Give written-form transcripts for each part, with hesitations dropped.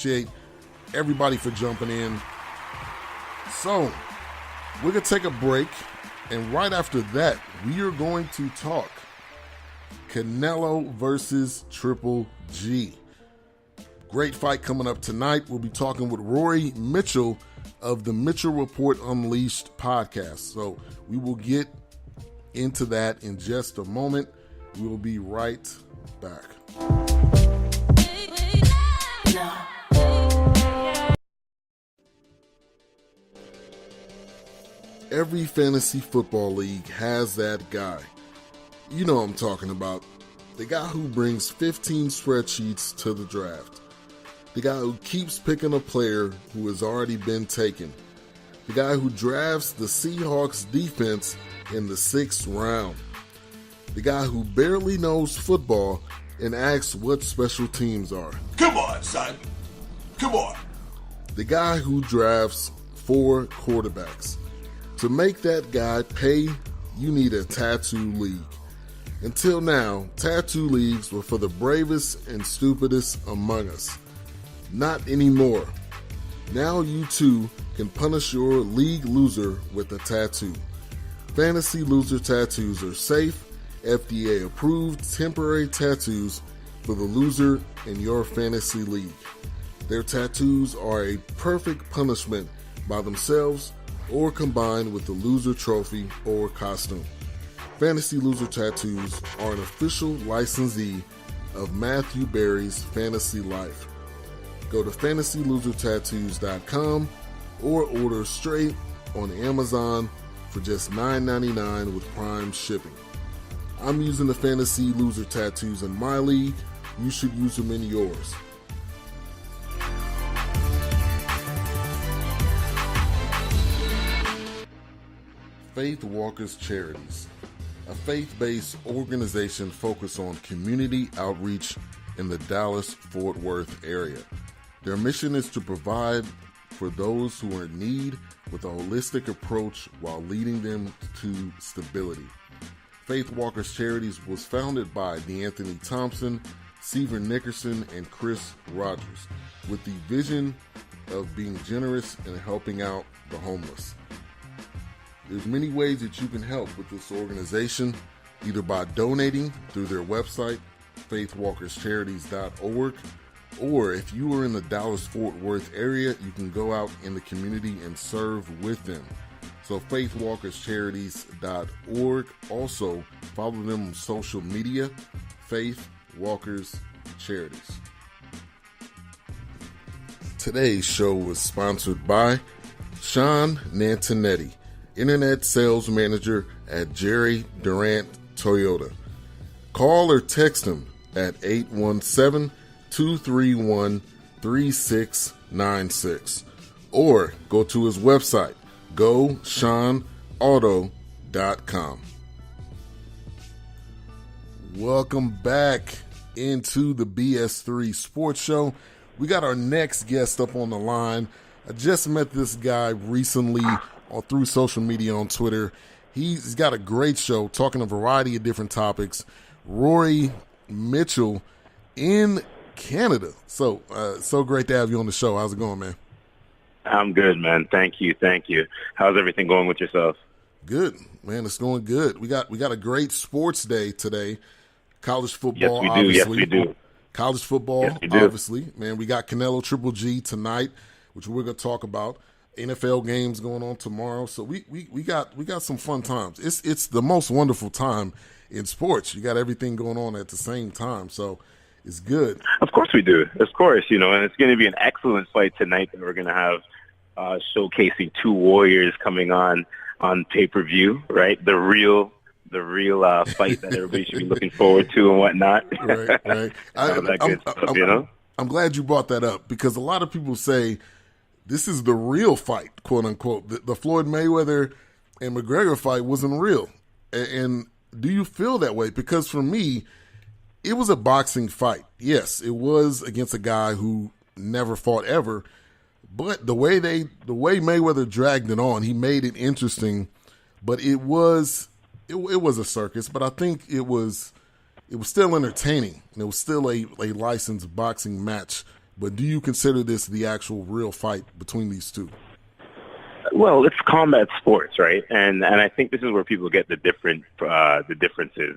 appreciate everybody for jumping in. So, we're going to take a break, and right after that, we are going to talk Canelo versus Triple G. Great fight coming up tonight. We'll be talking with Rory Mitchell of the Mitchell Report Unleashed podcast. So we will get into that in just a moment. We will be right back. Every fantasy football league has that guy. You know what I'm talking about. The guy who brings 15 spreadsheets to the draft. The guy who keeps picking a player who has already been taken. The guy who drafts the Seahawks defense in the 6th round. The guy who barely knows football and asks what special teams are. Come on, son. Come on. The guy who drafts 4 quarterbacks. To make that guy pay, you need a tattoo league. Until now, tattoo leagues were for the bravest and stupidest among us. Not anymore. Now you too can punish your league loser with a tattoo. Fantasy Loser tattoos are safe, FDA approved temporary tattoos for the loser in your fantasy league. Their tattoos are a perfect punishment by themselves or combined with the loser trophy or costume. Fantasy Loser Tattoos are an official licensee of Matthew Berry's Fantasy Life. Go to fantasylosertattoos.com or order straight on Amazon for just $9.99 with Prime shipping. I'm using the Fantasy Loser Tattoos in my league. You should use them in yours. Faith Walker's Charities, a faith-based organization focused on community outreach in the Dallas-Fort Worth area. Their mission is to provide for those who are in need with a holistic approach while leading them to stability. Faith Walker's Charities was founded by DeAnthony Thompson, Seaver Nickerson, and Chris Rogers, with the vision of being generous and helping out the homeless. There's many ways that you can help with this organization, either by donating through their website, faithwalkerscharities.org, or if you are in the Dallas-Fort Worth area, you can go out in the community and serve with them. So faithwalkerscharities.org. Also, follow them on social media, Faith Walker's Charities. Today's show was sponsored by Shawn Nataneti, Internet Sales Manager at Jerry Durant Toyota. Call or text him at 817-231-3696 or go to his website, GoShawnAuto.com. Welcome back into the BS3 Sports Show. We got our next guest up on the line. I just met this guy recently through social media on Twitter. He's got a great show talking a variety of different topics. Rory Mitchell in Canada. So great to have you on the show. How's it going, man? I'm good, man. Thank you. How's everything going with yourself? Good, man. It's going good. We got a great sports day today. College football, yes, obviously. Yes, we do. College football, yes, we do. Obviously. Man, we got Canelo Triple G tonight, which we're going to talk about. NFL games going on tomorrow. So we got some fun times. It's the most wonderful time in sports. You got everything going on at the same time. So it's good. Of course we do. Of course, and it's going to be an excellent fight tonight that we're going to have showcasing two warriors coming on pay-per-view, right? The real fight that everybody should be looking forward to and whatnot. Right. I'm glad you brought that up because a lot of people say this is the real fight, quote unquote. The Floyd Mayweather and McGregor fight wasn't real. And do you feel that way? Because for me, it was a boxing fight. Yes, it was against a guy who never fought ever. But the way Mayweather dragged it on, he made it interesting. But it was a circus. But I think it was still entertaining, and it was still a licensed boxing match but do you consider this the actual real fight between these two? Well, it's combat sports, right? And I think this is where people get the differences,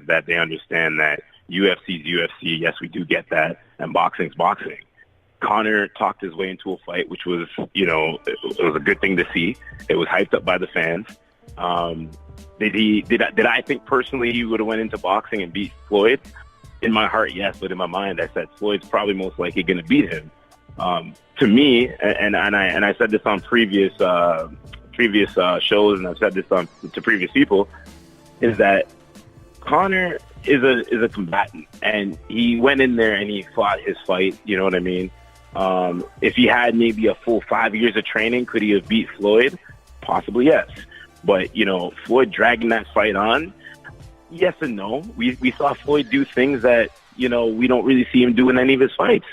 that they understand that UFC's UFC. Yes, we do get that, and boxing's boxing. Conor talked his way into a fight, which was, it was a good thing to see. It was hyped up by the fans. Did I think personally he would have went into boxing and beat Floyd? In my heart, yes, but in my mind, I said Floyd's probably most likely going to beat him. To me, and I said this on previous shows, and I've said this to previous people, is that Conor is a combatant, and he went in there and he fought his fight. You know what I mean? If he had maybe a full 5 years of training, could he have beat Floyd? Possibly, yes. But, Floyd dragging that fight on, yes and no. We saw Floyd do things that, we don't really see him do in any of his fights.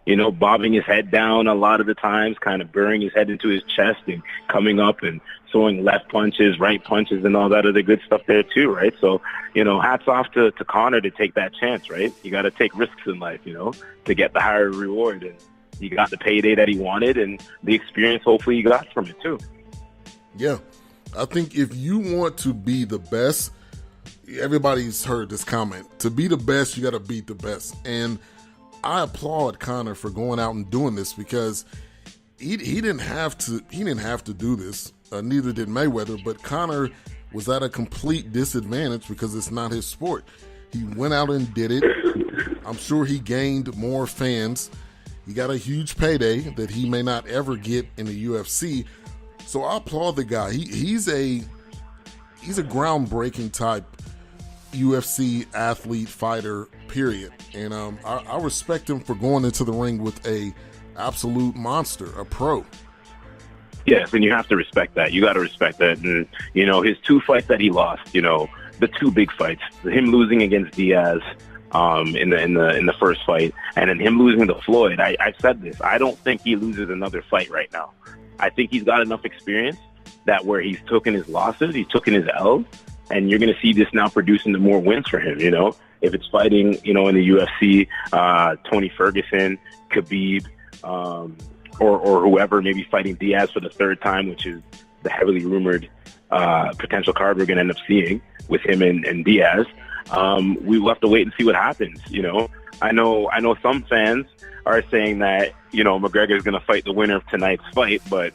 Bobbing his head down a lot of the times, kind of burying his head into his chest and coming up and throwing left punches, right punches, and all that other good stuff there too, right? So, hats off to Conor to take that chance, right? You got to take risks in life, to get the higher reward. And he got the payday that he wanted and the experience hopefully he got from it too. Yeah. I think if you want to be the best, everybody's heard this comment. To be the best, you got to beat the best. And I applaud Conor for going out and doing this, because he didn't have to do this. Neither did Mayweather, but Conor was at a complete disadvantage because it's not his sport. He went out and did it. I'm sure he gained more fans. He got a huge payday that he may not ever get in the UFC. So I applaud the guy. He's a groundbreaking type UFC athlete, fighter, period. And I respect him for going into the ring with a absolute monster, a pro. Yes, and you have to respect that. You got to respect that. And, his two fights that he lost, the two big fights, him losing against Diaz in the first fight, and then him losing to Floyd. I said this. I don't think he loses another fight right now. I think he's got enough experience that where he's taken his losses, he's taken his L's, and you're going to see this now producing the more wins for him, If it's fighting, in the UFC, Tony Ferguson, Khabib, or whoever, maybe fighting Diaz for the third time, which is the heavily rumored potential card we're going to end up seeing with him and Diaz. We will have to wait and see what happens, I know some fans are saying that, McGregor is going to fight the winner of tonight's fight, but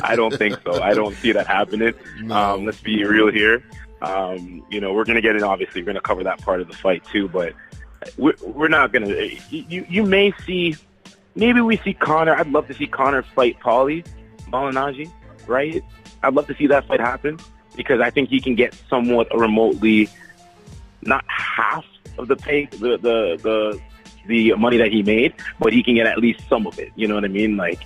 I don't think so. I don't see that happening. No. Let's be real here. We're going to get in, obviously. We're going to cover that part of the fight too, but we're not going to, you may see, maybe we see Conor. I'd love to see Conor fight Paulie Malignaggi, right? I'd love to see that fight happen, because I think he can get somewhat remotely, not half of the pay, the money that he made, but he can get at least some of it. You know what I mean? Like,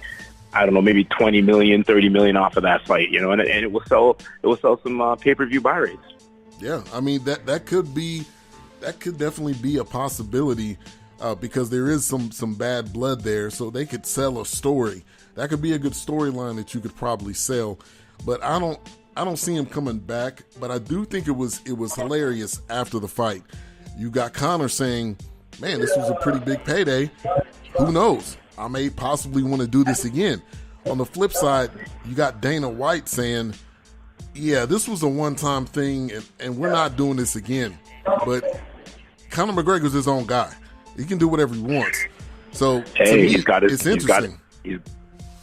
I don't know, maybe 20 million, 30 million off of that fight, and it will sell some pay-per-view buy rates. Yeah, I mean, that could definitely be a possibility, because there is some bad blood there, so they could sell a story. That could be a good storyline that you could probably sell. But I don't see him coming back, but I do think it was hilarious after the fight. You got Conor saying, man, this was a pretty big payday. Who knows? I may possibly want to do this again. On the flip side, you got Dana White saying, yeah, this was a one-time thing, and we're not doing this again. But Conor McGregor's his own guy. He can do whatever he wants. So, to me, it's interesting.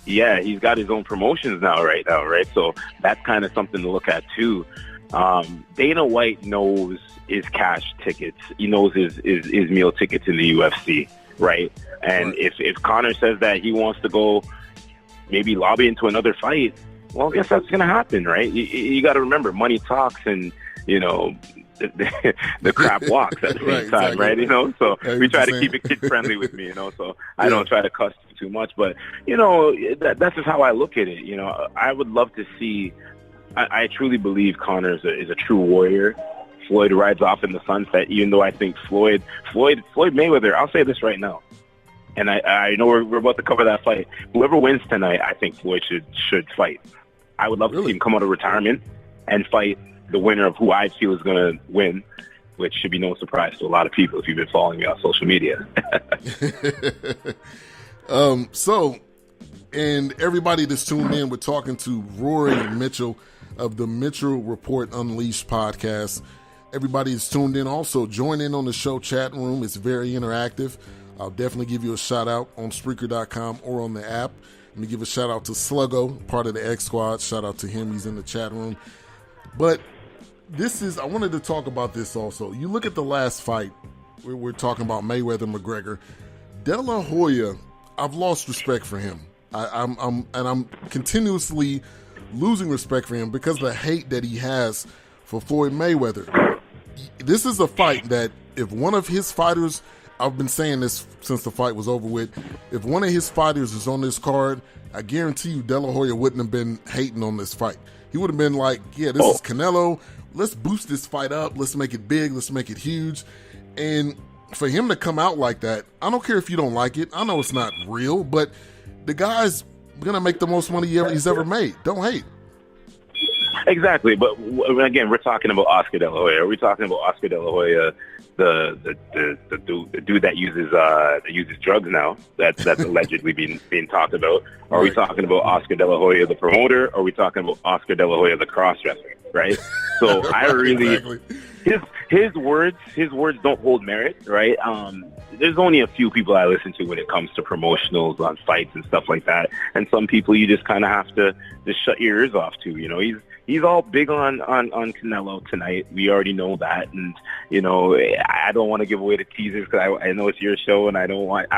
He's got his own promotions now, right? So that's kind of something to look at too. Dana White knows his cash tickets. He knows his meal tickets in the UFC, right? And right. If Conor says that he wants to go maybe lobby into another fight, well, I guess that's going to happen, right? You got to remember, money talks, and the crap walks at the same time, exactly. Right? So we try to keep it kid friendly with me, so I don't try to cuss too much, but that's just how I look at it. I would love to see. I truly believe Conor is a true warrior. Floyd rides off in the sunset, even though I think Floyd Mayweather. I'll say this right now, and I know we're about to cover that fight. Whoever wins tonight, I think Floyd should fight. I would love to see him come out of retirement and fight the winner of who I feel is going to win, which should be no surprise to a lot of people if you've been following me on social media. And everybody that's tuned in, we're talking to Rory Mitchell of the Mitchell Report Unleashed podcast. Everybody is tuned in. Also, join in on the show chat room. It's very interactive. I'll definitely give you a shout out on Spreaker.com or on the app. Let me give a shout out to Sluggo, part of the X Squad. Shout out to him. He's in the chat room. But I wanted to talk about this also. You look at the last fight. We're talking about Mayweather McGregor. De La Hoya, I've lost respect for him. I'm continuously losing respect for him because of the hate that he has for Floyd Mayweather. This is a fight that if one of his fighters, I've been saying this since the fight was over with, if one of his fighters is on this card, I guarantee you De La Hoya wouldn't have been hating on this fight. He would have been like, yeah, this is Canelo. Let's boost this fight up. Let's make it big. Let's make it huge. And for him to come out like that, I don't care if you don't like it. I know it's not real, but the guy's going to make the most money he's ever made. Don't hate. Exactly. But again, we're talking about Oscar De La Hoya. Are we talking about Oscar De La Hoya, the dude that uses drugs now? That's allegedly being talked about. Are we talking about Oscar De La Hoya, the promoter? Or are we talking about Oscar De La Hoya, the cross-dresser? Right. So I really, his words don't hold merit. Right. There's only a few people I listen to when it comes to promotionals on fights and stuff like that. And some people you just kind of have to just shut your ears off to. You know, he's all big on Canelo tonight. We already know that. And, you know, I don't want to give away the teasers because I know it's your show and I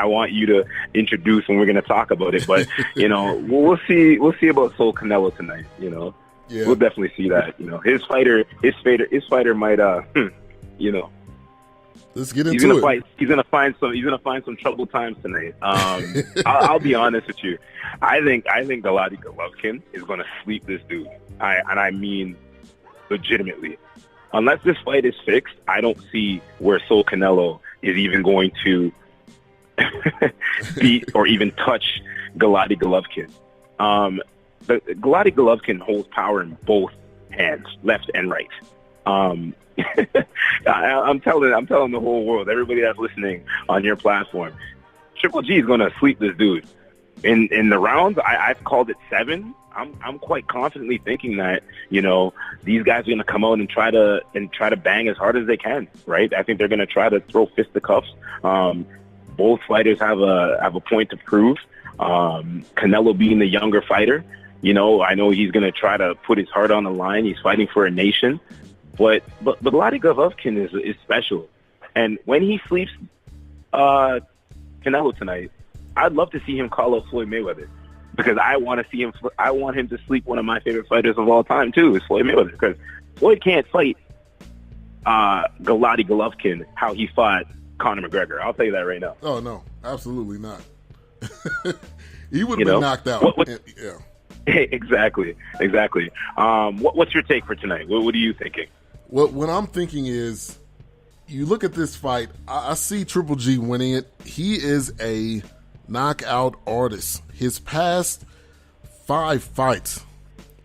want you to introduce when we're going to talk about it. But, you know, we'll see about Soul Canelo tonight, you know. Yeah. We'll definitely see that. You know, his fighter might, you know. Let's get into it. He's gonna find some troubled times tonight. I'll be honest with you. I think Gennady Golovkin is gonna sleep this dude. I mean, legitimately. Unless this fight is fixed, I don't see where Soul Canelo is even going to beat or even touch Gennady Golovkin. But Gennady Golovkin holds power in both hands, left and right. I'm telling the whole world, everybody that's listening on your platform, Triple G is going to sleep this dude. In the rounds, I've called it 7. I'm quite confidently thinking that, you know, these guys are going to come out and try to bang as hard as they can, right? I think they're going to try to throw fisticuffs. Both fighters have a point to prove. Canelo being the younger fighter, you know, I know he's going to try to put his heart on the line. He's fighting for a nation. But Gennady Golovkin is special. And when he sleeps Canelo tonight, I'd love to see him call out Floyd Mayweather because I want him to sleep one of my favorite fighters of all time too, is Floyd Mayweather, because Floyd can't fight Gennady Golovkin how he fought Conor McGregor. I'll tell you that right now. Oh no, absolutely not. He would have been knocked out. Yeah. Exactly. What's your take for tonight? What are you thinking? What I'm thinking is, you look at this fight, I see Triple G winning it. He is a knockout artist. His past 5 fights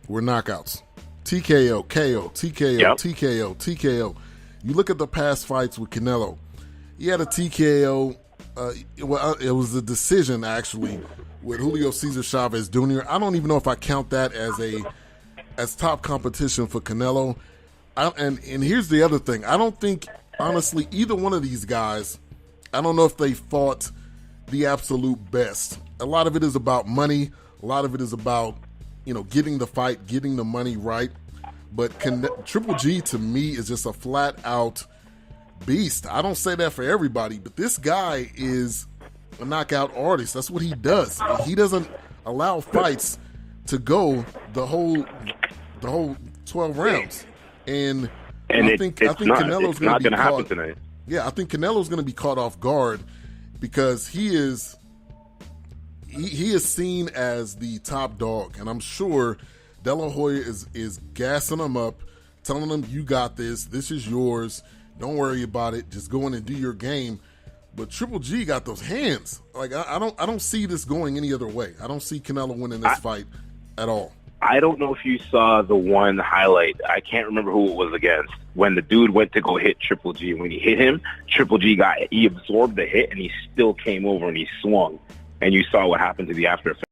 were knockouts. TKO, KO, TKO, yep. TKO, TKO. You look at the past fights with Canelo. He had a TKO. It was a decision, actually, with Julio Cesar Chavez Jr. I don't even know if I count that as top competition for Canelo. And here's the other thing. I don't think, honestly, either one of these guys, I don't know if they fought the absolute best. A lot of it is about money. A lot of it is about, you know, getting the fight, getting the money right. But Triple G, to me, is just a flat-out beast. I don't say that for everybody, but this guy is a knockout artist. That's what he does. He doesn't allow fights to go the whole 12 rounds. And I think Canelo's going to be caught tonight. Yeah, I think Canelo's going to be caught off guard because he is seen as the top dog, and I'm sure De La Hoya is gassing him up, telling him, "You got this. This is yours. Don't worry about it. Just go in and do your game." But Triple G got those hands. Like I don't see this going any other way. I don't see Canelo winning this fight at all. I don't know if you saw the one highlight. I can't remember who it was against. When the dude went to go hit Triple G, when he hit him, Triple G he absorbed the hit and he still came over and he swung. and you saw what happened to the after effects.